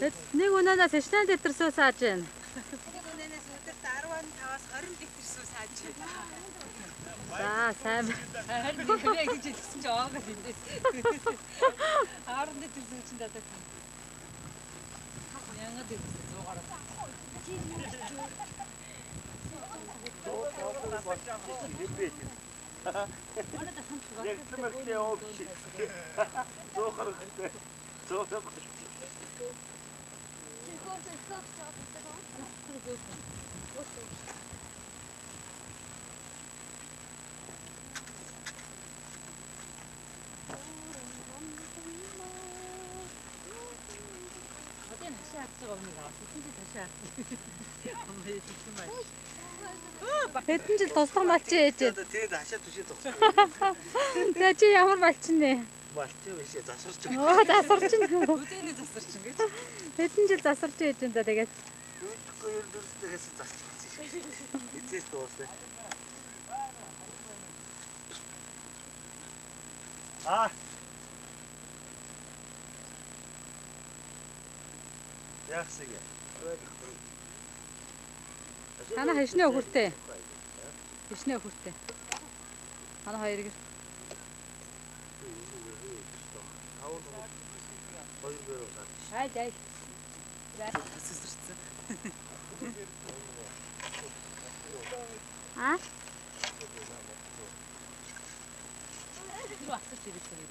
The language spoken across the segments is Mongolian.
Нэг өнөөнөөс 9 литр сүү сааж байна. Нэг өнөөнөөс өдөрт 15-аас 20 литр сүү сааж байна. За сайн. Харин нэрээ гэж хэлсэн чи аагаад эндээс. 10 литр сүү чинь даа. Яагаад гэсэн 100 гараад. Хэдэн жил туслах малчин ээжээ. Тэгээд хашаа түшээ зогсоо. За чи ямар малчин нэ? Малчин биш засарч. Оо засарч нь. Үдээний засарч ингэж. Хэдэн жил засарч ээж энэ да тэгээд. Юугүй юу дэрсдээс засчих. Эцэс дуусна. Яахсыг. Танаа хишнээ өхөртэй. Хишнээ өхөртэй. Танаа хоёр гэр. Хай. Засарчсан. Аа? Тэр асууж ирсэн юм.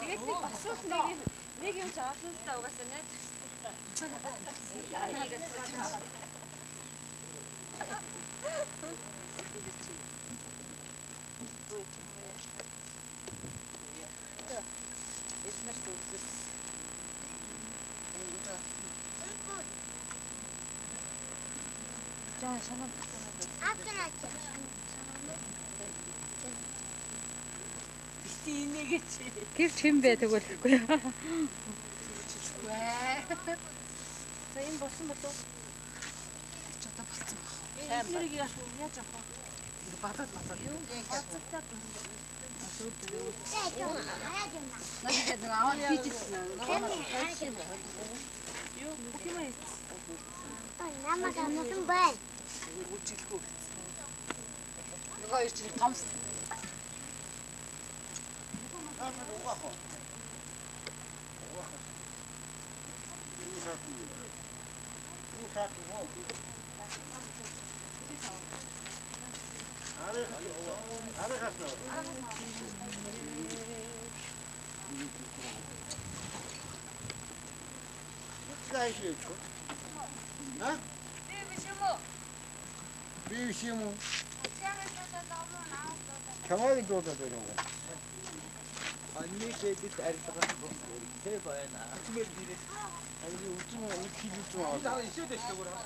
Тэгээд асуулт нэг юм жаасан та угаасаа найз. Гэр чин бэ тэгвэл. За энэ болсон болов. Ч одоо болцсон баг. Энийг яаж авах вэ? Бадад. Бацагтаа. Надад нэг аваад хийчихсэн. Юу хэмээ? Намайг амнасан байна. Үжилгүй. Нөгөө ирчих том. Биш юм уу? Камагийн дуудаад байна уу? Аннийшээ бид арилгах тэ байна. Аюу үгүй хийлж байгаа. За ишээд шүү дээ.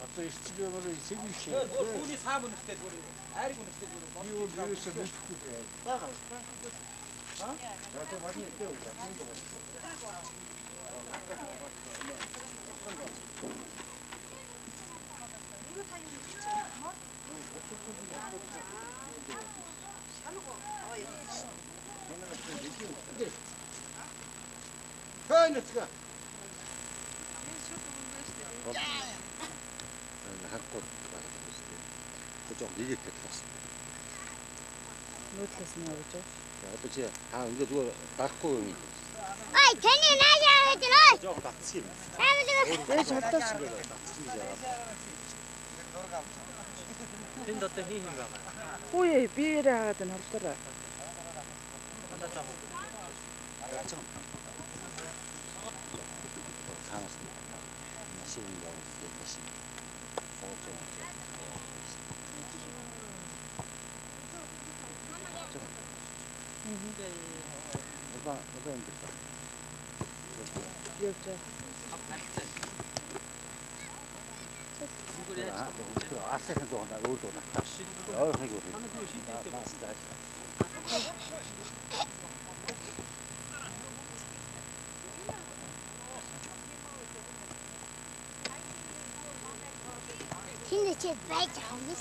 Одоо ирцгээр эсэгүй шээ. Үүний саам өнөстэй зүгээр. Айрг өнөстэй зүгээр. Юу юусэн мэдхгүй бай. Бага. Одоо машин дээр үү? Хөөе. Хаггүй байна. Жоо нийгэд болсон. Нүүдлээс нь явж байгаа. За одоо чи ингээ зүгээр дарахгүй юм. Ой, таны наажаа хэдрээ. Жоо татсан юм. Ээж хатаач. Тэнд одоо хийх юм байна. Үе би яраа хаад энэ холдороо. Машин явуулсан. 귀엽죠? 아세는 거 하나 울도 났다. 아이고. Şimdi çekmeye çalmış.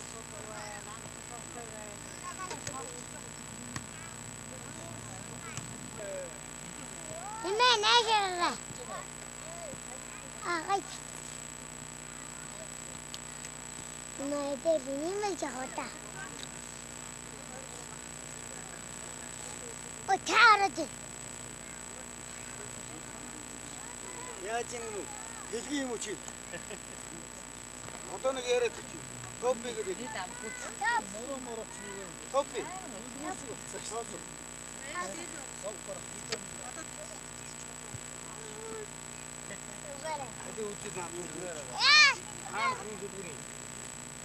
Hemen ne geldi? Ay. Nerede benim mi çaldı? O çağırdı. Яачийн юм хэлгийн юм уу чи? Одоо нэг яриад чи. Копи гэдэг. Копи.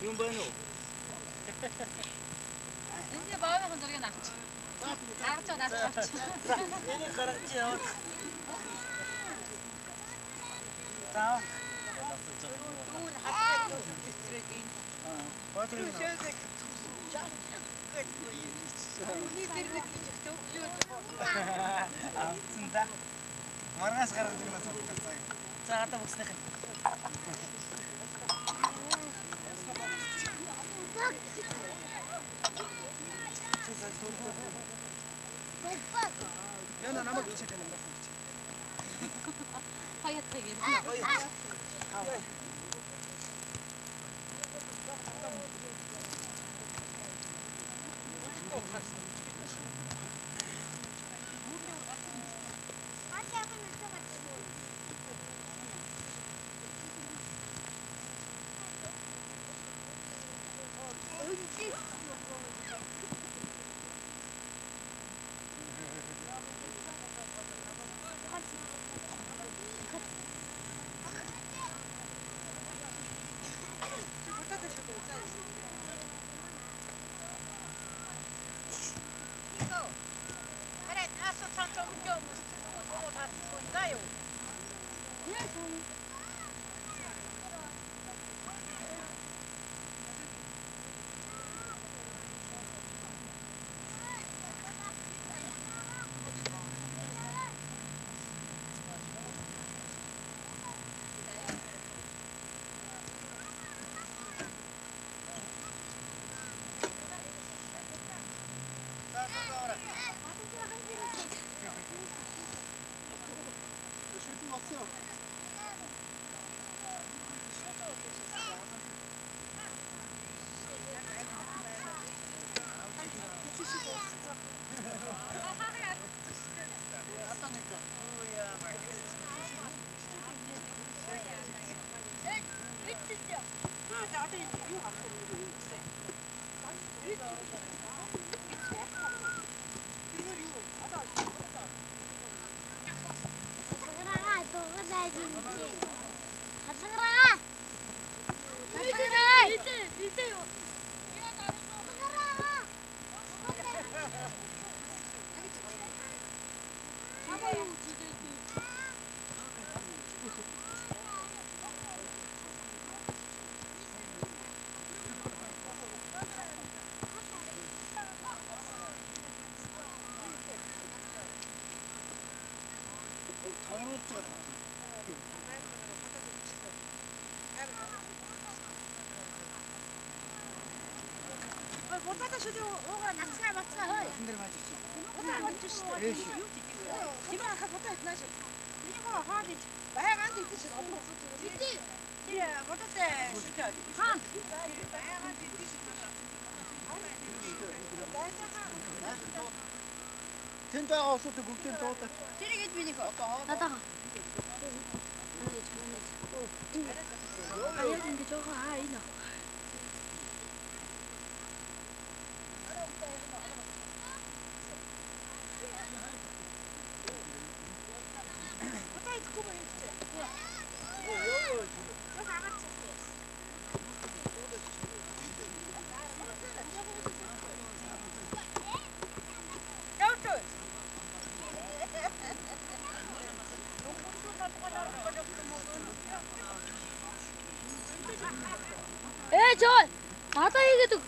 Юм байна уу? Энд баавын хонжорыг авч. Авч. Энийг гаргаж яваад. За. Авцсан. Маргаас гаргаж ирнэ сонирхолтой. За одоо бүснэх. Яна намайг бичээд байна. Хаятдаг юм. Burada da şöyle oğlan atsana baksana hay. Burada var işte. Kim arka foto etmez. Benim o hadi. Bayağı kan değil işte. Bitti. Diye burada da şurada. Han. Bayağı kan değil işte. Тэнд байгаа усуудыг бүгдийг дуудаад. Тэрийг ид бинийг надаа. Аа яг ингэ жоо энэ. 저 바다 얘기도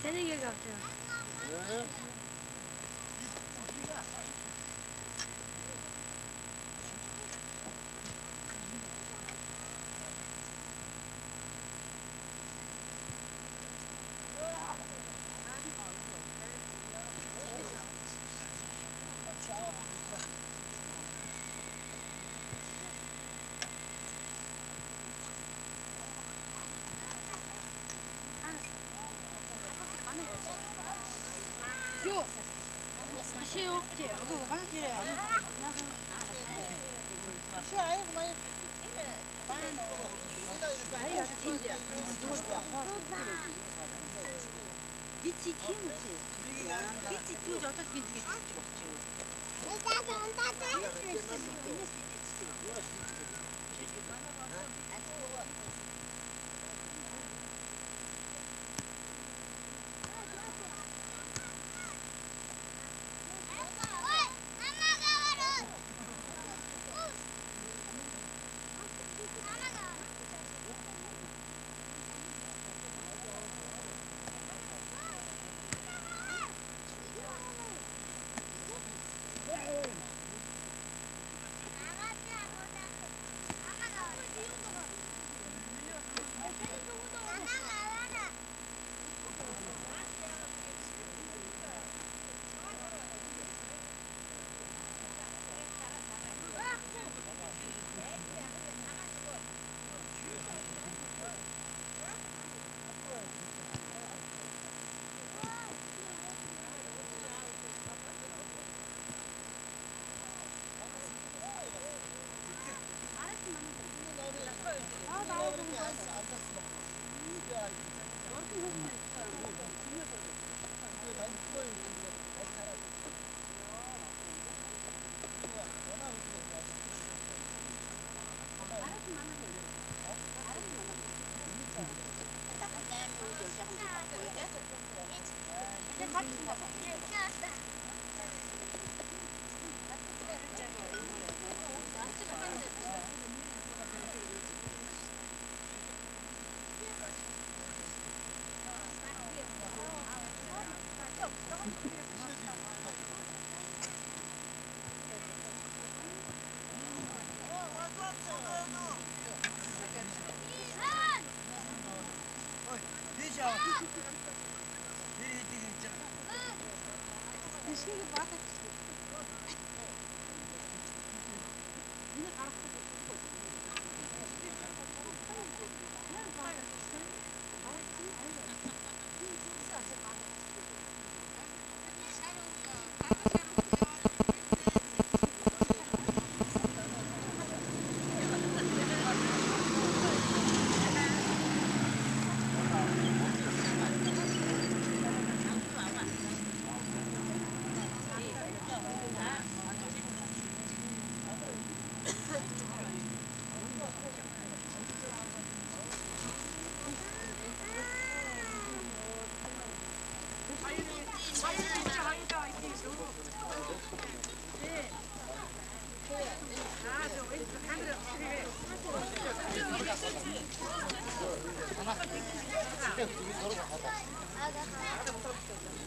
되는 게 같아요.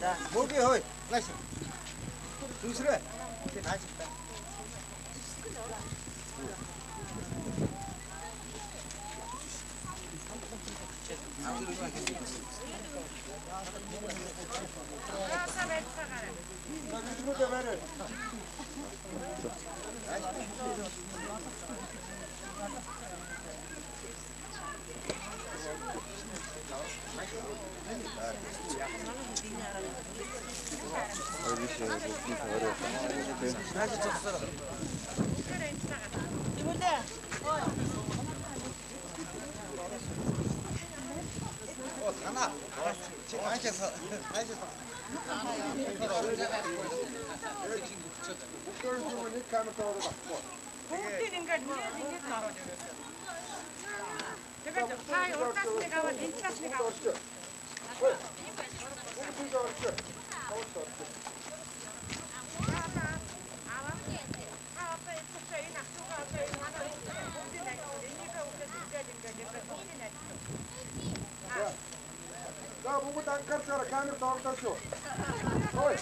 자, 목이 허이, 나시. 두스레, 이제 다시 다. 하나. 앉아서. 주문이 카메라 갖고. бүгдийг ингээд ингэж оруулж өгöd. Тэгээд та урдаас нэг аваад энэ цаас нэг аваад. За бүгд анхаарчаарай камер тоглож шүү. Ой,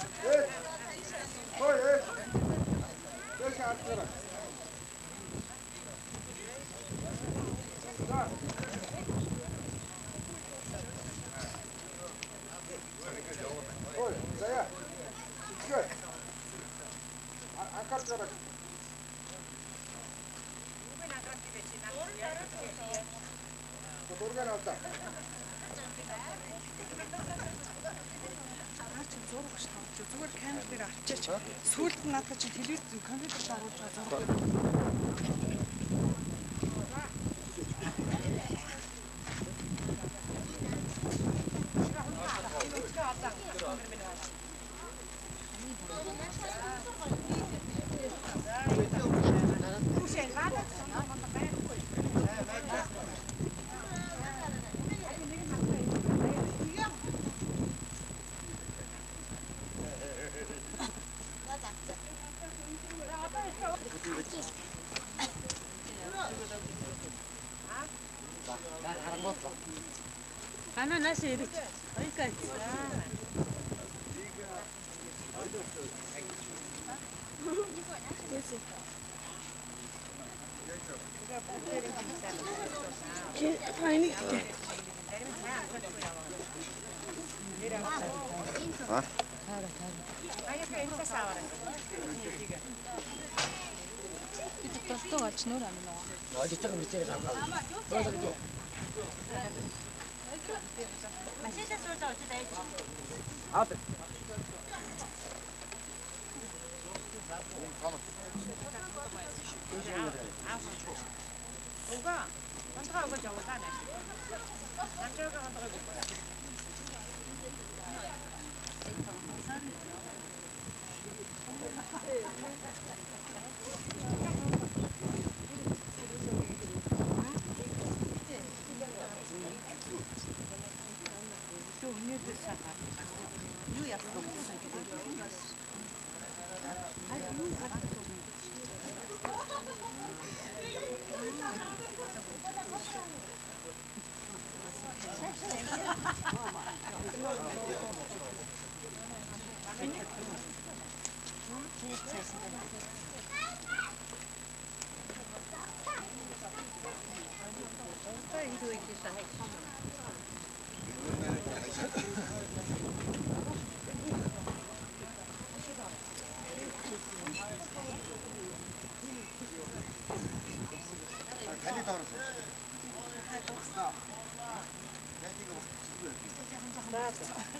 Дэш харцгаа. За. Ой, заяа. Ичгээ. Анхаарчаарай. Дурган авта. Зураг ш тавч. Зүгээр камер дээр авчирч. Сүүлд нь надад чи телевиз компьютерт оруулж байгаа зураг. Она наша идет. Ой, как.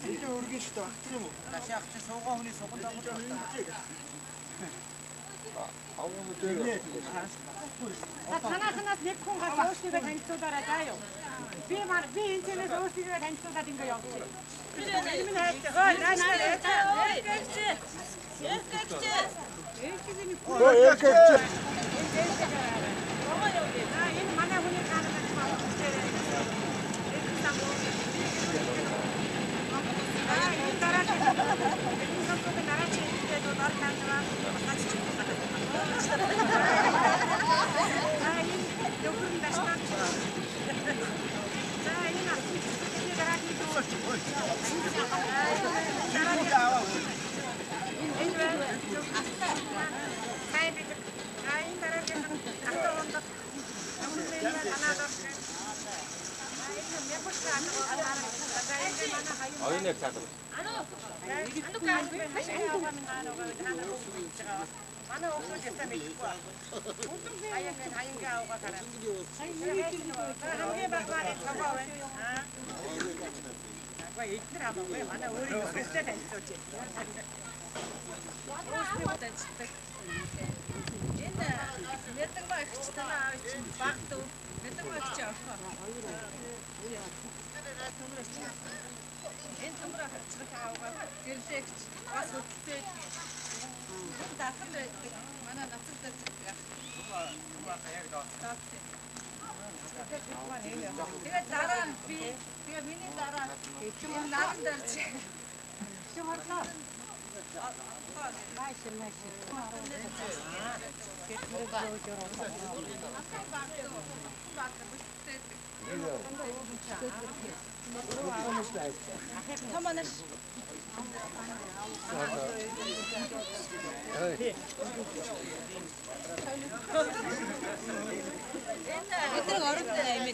이게 urgishta. Нашаах чи суугаа хүний суган дагуулж байна. Авуу дээр. Танаас нэг хүн гал өөрсдөө танилцуулаарай заа юу. Би энэ цэнээс өөрсдөө танилцуулаад ингэ явчих. Энэ хайж. Ой, нааштай. Энэ манай хүний хаалгад 어린애 자도. манай өвсөж ясаа мэдгүй. Аяга аваа гараа. Хамгийн багмаар цагаа байна. 아빠 이틀 하면 왜 만나 우리 그때 다녔지. өөрсдөө ажилладаг. Энэ мэдэн багч танаа багт мэдэн багч авах. Энэ төмөр хацрах аваа гэрлэгч бас хөдөлтэй. Дахин байдаг. Манай нацад байдаг. Яг доо. Тэгээ дараа нь би тэгээ миний дараа юм наан дэрч. Энийг орогдсон юм.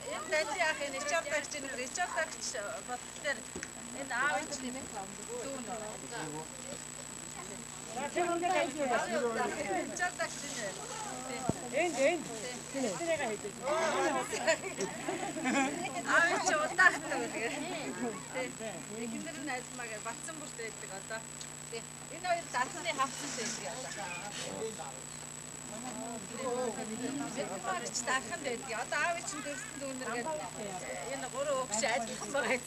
Энэ дайны ах энэ чавтагч нэг чавтагч бодлоор энэ аавч нэмэх дүүн. Чавтагч нэ. Энд тэрэг хийдэг. Аавч удаатай гэдэг. Эхнэр нь айлмаг батсан бүрт байдаг одоо. Энэ хоёр зархны хавцсан байдаг одоо. Багч таахан байдаг. Одоо аав чинь дөрсөн дүүнэр гэдэг энэ гурван өгч ажиллах байгаа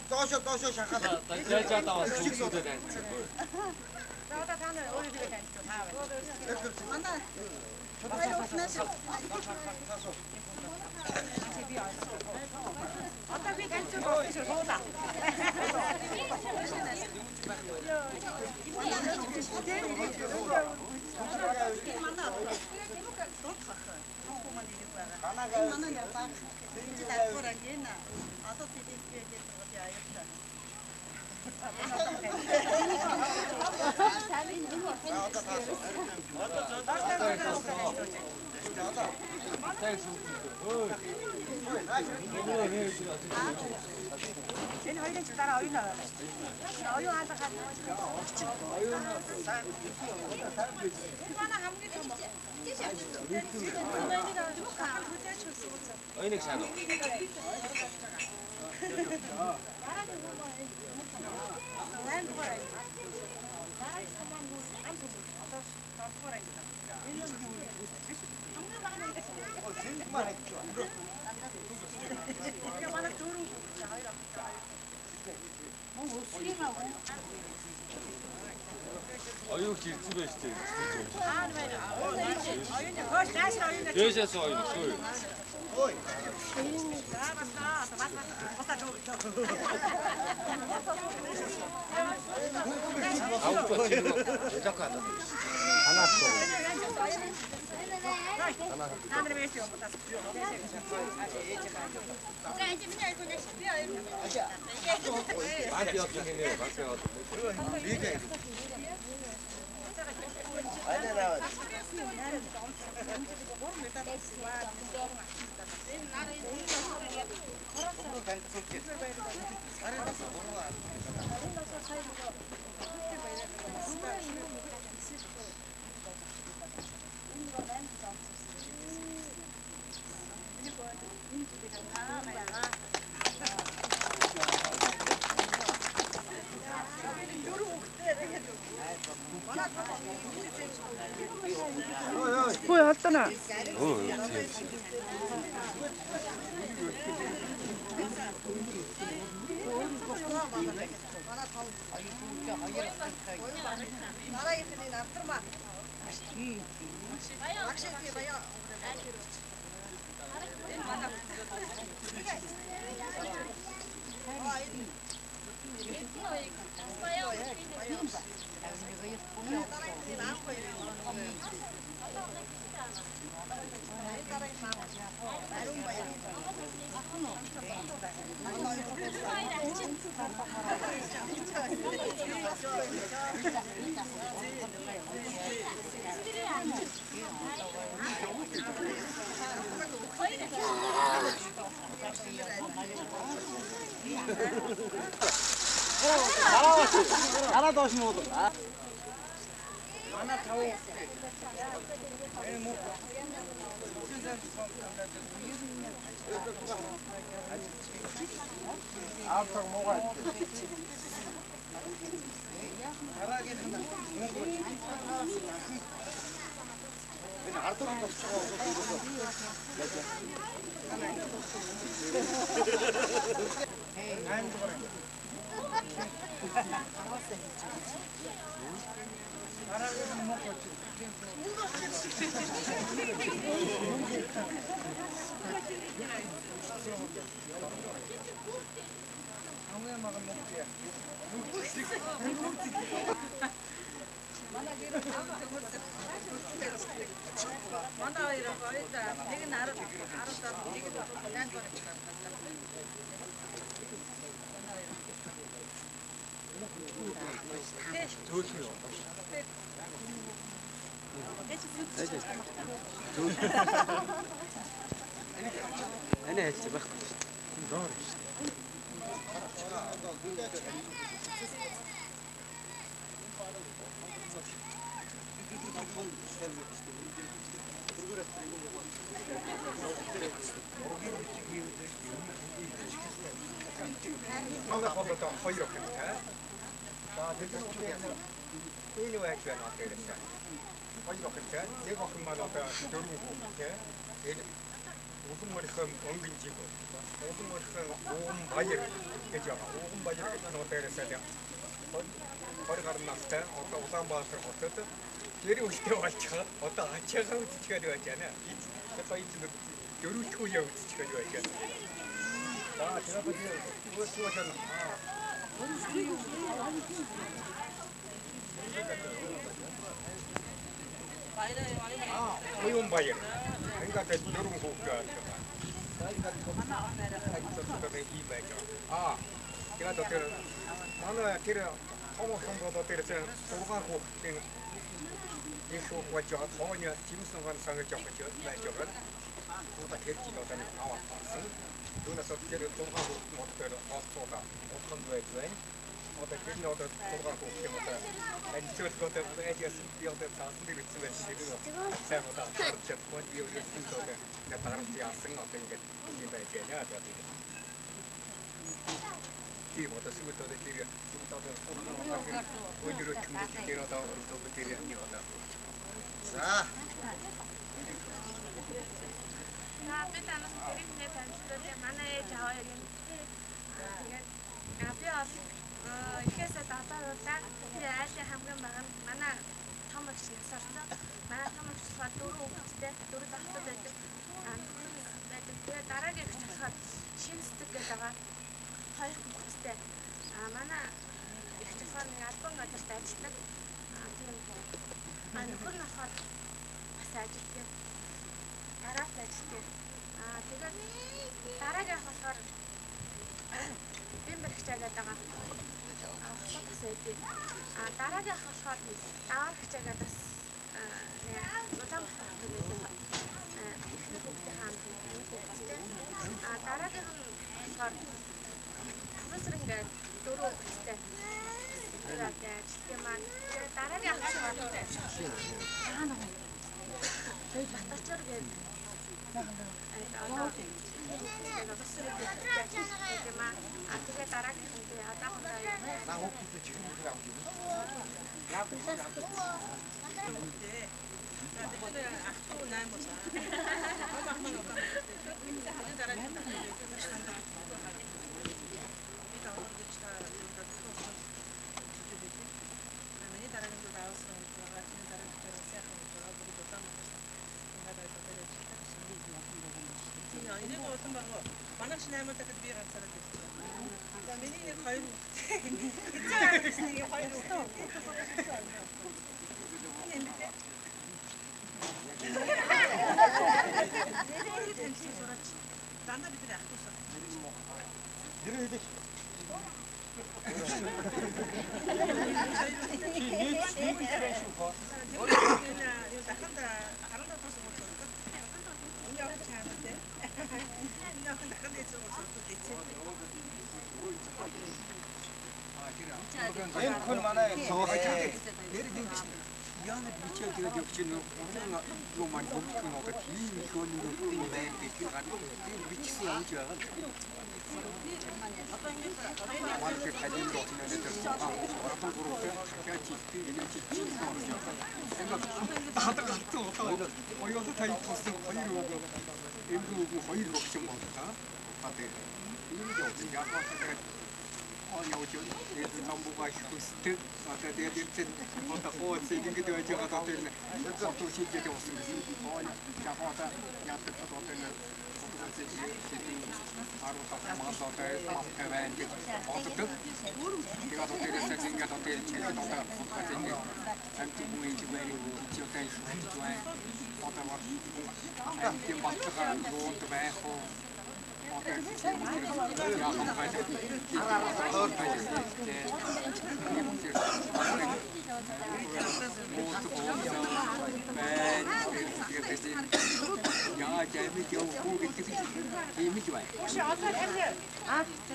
Доошо шахаад. Яаж ятаа бас зүгсүүдэд байна. 나오다 사는 어디서 다니죠? 다. манай 어차피 간쪽 없이서 소다. 얘는 어디든 줄 따라 어디 나와. 어디 와서 가지고. 얼마나 아무리 더 먹어. Ойныг шаана. Оюуг ирсэн байж тээ. Дээшээс оюун шүү. Ой. Хөөе холдоно. Дараагийнхны автормаа. Багшийн баяа. Энэ манай. Гараа доош нь уулаа. Манай тав. Энэ муу. Автор муугаа. Гараагийн муу. Энэ ардуу болчихоо. Манай хоёр гоёда нэг нь 10 нэг нь 8 гоо. Эне хэлж байхгүй. Доор. Манай болоод хоёр охин тэ. За тэр чинь энэ үеч байна гэдэг. Хоёр охин тэ. Нэг охин маань одоо 4 хүүхэд тэ. Энэ улам мөрхөн өнгөн жиг. Улам мөрхөн уум баяр гэж байгаа. Уум баяр гэдэг нь дээрээсээ хоёр гарнаас тэ. Одоо Улаанбаатар хотод тэр үлдээ болж байгаа. Одоо ачаагаа үзчихээд байж байна. Тэр хоёр чинь дөрөвчгүй яа үзчихээд байж байна. За тэрапи өөрсдөө Уум баяр. Ингээд дөрвөн хүүхэд. Тэгээд тэр манай тэр хомохон болоо тэр 6 хүүхдийн их хүүхэд жоо тооны тимсэн ган сангаж явах гэж байж байгаа. Ууда тэр жиг одоо нэг аваад болсон. Түүнээс тэр 6 хүүхэд модээр олцоолаа. Утганд байж байна. Одоо тэр нь одоо 6 хүүхдийн одоо ажлчлалтай байжсэн би одоо цаасан дээр үтсэн байж шиг сайн удаа харж чадахгүй би өөрөө зүйлээ натаарч яасан одоо ингээд юм байж байна одоо тийм одоо сүлд одоо тэр өнөрөө чимээ тэр одоо тэр юм одоо за бид танаас тэрийгний танилцуулсан манай ээж аваа юм. Тэгээд би бол ихээсээ датаруулаад тэр айлын хамгийн бага нь манай том эгч насаарсан. Манай том эгч болохоор 4 хүүхэдтэй 4 дахтад байдаг. Тэгээд дараагийн эгч болохоор шинэсдэг гэдэг байгаа 2 хүүхэдтэй. Манай эгч болохоор нэг албан газарт ажилладаг. Тийм. Манай нөхөр нь болохоор бас ажилладаг. Дараад ажилладаг. Тэгээд дараагийн болохоор бимбэрхтэй гэдэг байгаа. дараагийнх болохоор даваа хичээгээд бас удаан ихний хүүхдийн хаан хүүхдтэй. Дараагийнх нь болохоор профессор ингээд 4 хүүхдтэй. Тэгээд ажилтны маань дараагийн ах шиг байна. Хаана вэ? Тэгээд батачаар гээд тэгээд дараагийн хүн одоо Манайч 8 дахад би ганцаараа дэрсэн. За миний нэг 2 хүүхэд. Эцэг нэг 2 хүүхэд. Дандаа бид ах тусаа. Гэрээ хэлэх. Энэ хүн манай цоохоо яагаад бичээд тэгээд явж гин нөө маань бүгд нь одоо тийм их өнөөртэй байр гэх юм тийм бичсэн явж байгаа л. Манай хэлний дотноо дээр орхон гурван дахиад чигтэй нэг чиг орж яваа. Ингээд хадгалсан одоо оёлоо тай тусан хоёр үг хоёр хөгч юм байна. Тэгээд ийм явж яагаад тэгээд яуучи тэгээд намбугай хүсдэг одоо тэгээд ирсэн одоо хооц ингэж байж байгаа одоо тэр фото хийгээд явсан гэсэн. Яагаад яадаг одоо тэр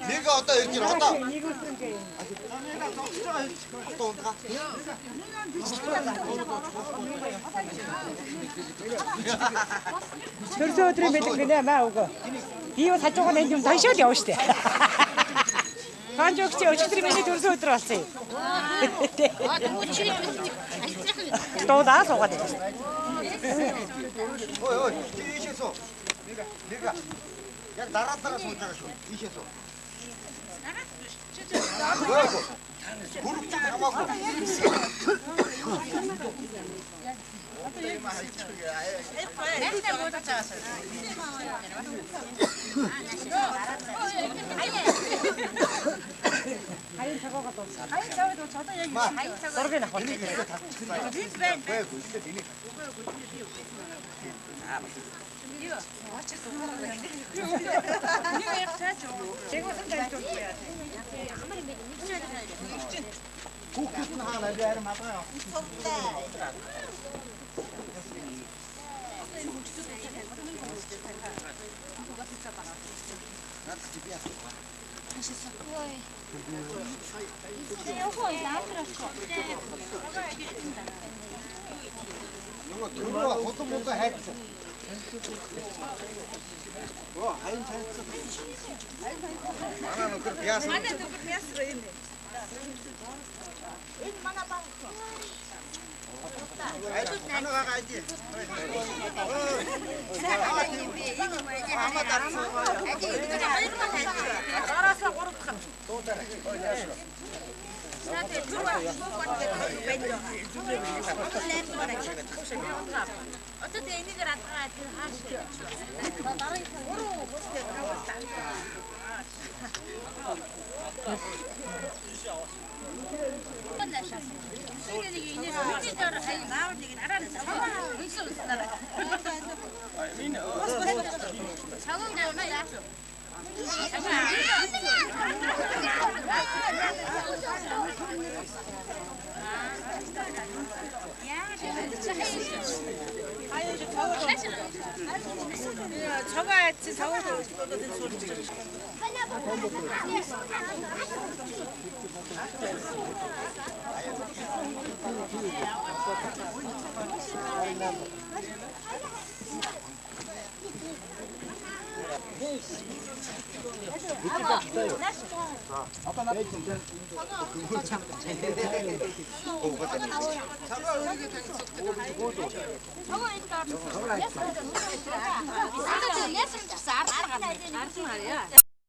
Нэг одоо ирж байна одоо. Төрсөн өдрийн бэлэг гинэ маа үгүй. Би юу хажуугаар энэ юм таньшаал явна штэ. Ганж өгч өчигдөр миний төрсөн өдөр болсон юм. Туудаа суугаад байна. Ой, ийшээ суу. Нэг. Яг дараа сууж байгаа шүү. Ийшээ суу. Бүрч хамаагүй. Хаян цагаагаад дуусаа. Хаян цавд уу одоо яг хаян цаг зургийг авах. Бид байна. Хүүхэд нь хаана байр мадгаа. Нөгөө хотон мөнгө хайцсан. Оо, хайн цайцсан. Манай нөхөр пяас. Манай нөхөр пяас байна. Энэ манай баг. Анаа гайди. Дараасаа 3 дахь. Одоо энийг радгаа тэр хааш гэж. Дараагийн 3 хүүхдээ тавуулсан. Сүүлийн инээс үдээр хаяа наавар нэг араар үнсэн үнсээр. Цагаан дээр яах вэ? Яасан ч гэсэн ард маргаана.